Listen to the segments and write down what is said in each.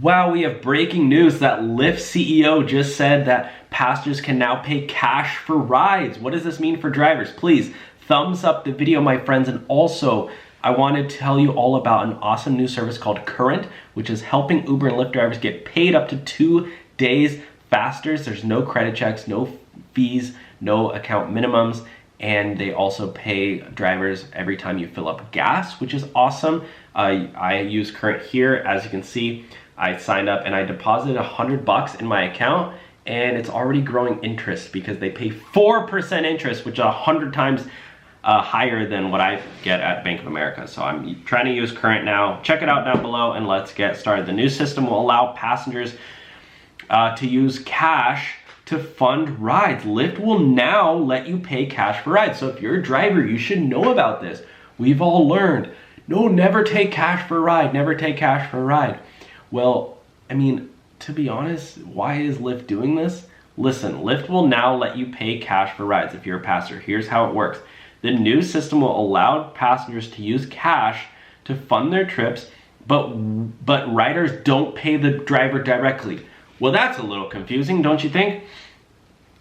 Wow, we have breaking news that Lyft CEO just said that passengers can now pay cash for rides. What does this mean for drivers? Please thumbs up the video, my friends. And also, I want to tell you all about an awesome new service called Current, which is helping Uber and Lyft drivers get paid up to 2 days faster. There's no credit checks, no fees, no account minimums. And they also pay drivers every time you fill up gas, which is awesome. I use Current here. As you can see, I signed up and I deposited $100 in my account, and it's already growing interest because they pay 4% interest, which is 100 times higher than what I get at Bank of America. So I'm trying to use Current now. Check it out down below and let's get started. The new system will allow passengers to use cash to fund rides. Lyft will now let you pay cash for rides. So if you're a driver, you should know about this. We've all learned, no, never take cash for a ride, never take cash for a ride. Well, I mean, to be honest, why is Lyft doing this? Listen, Lyft will now let you pay cash for rides if you're a passenger. Here's how it works. The new system will allow passengers to use cash to fund their trips, but riders don't pay the driver directly. Well, that's a little confusing, don't you think?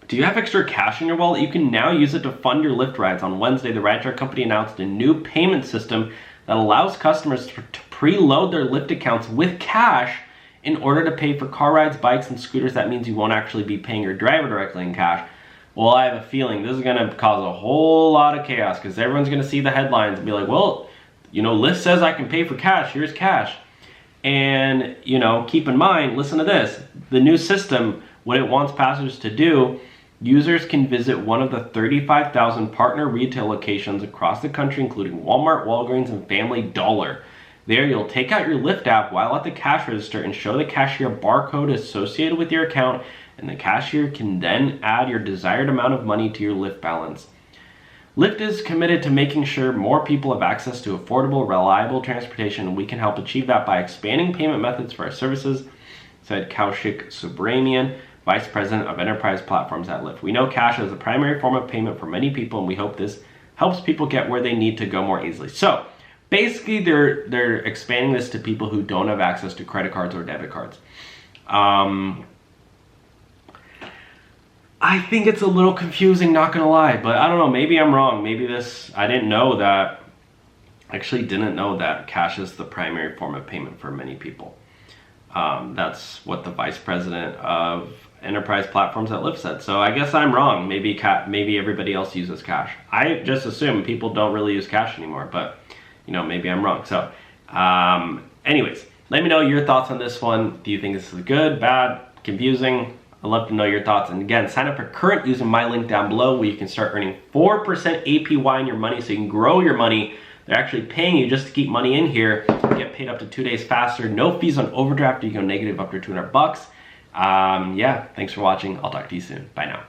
Do you have extra cash in your wallet? You can now use it to fund your Lyft rides. On Wednesday, the Rideshare company announced a new payment system that allows customers to preload their Lyft accounts with cash in order to pay for car rides, bikes, and scooters. That means you won't actually be paying your driver directly in cash. Well, I have a feeling this is going to cause a whole lot of chaos because everyone's going to see the headlines and be like, well, you know, Lyft says I can pay for cash. Here's cash. And, you know, keep in mind, listen to this. The new system, what it wants passengers to do, users can visit one of the 35,000 partner retail locations across the country, including Walmart, Walgreens, and Family Dollar. There, you'll take out your Lyft app while at the cash register and show the cashier a barcode associated with your account, and the cashier can then add your desired amount of money to your Lyft balance. Lyft is committed to making sure more people have access to affordable, reliable transportation, and we can help achieve that by expanding payment methods for our services, said Kaushik Subrahmanian, Vice President of Enterprise Platforms at Lyft. We know cash is the primary form of payment for many people, and we hope this helps people get where they need to go more easily. So basically, they're expanding this to people who don't have access to credit cards or debit cards. I think it's a little confusing, not gonna lie, but I don't know, maybe I'm wrong. Maybe I didn't know that cash is the primary form of payment for many people. That's what the Vice President of Enterprise Platforms at Lyft said. So I guess I'm wrong. Maybe everybody else uses cash. I just assume people don't really use cash anymore, but you know, maybe I'm wrong. So anyways, let me know your thoughts on this one. Do you think this is good, bad, confusing? I'd love to know your thoughts. And again, sign up for Current using my link down below where you can start earning 4% APY in your money so you can grow your money. They're actually paying you just to keep money in here. You get paid up to 2 days faster. No fees on overdraft. You go negative up to $200. Yeah, thanks for watching. I'll talk to you soon. Bye now.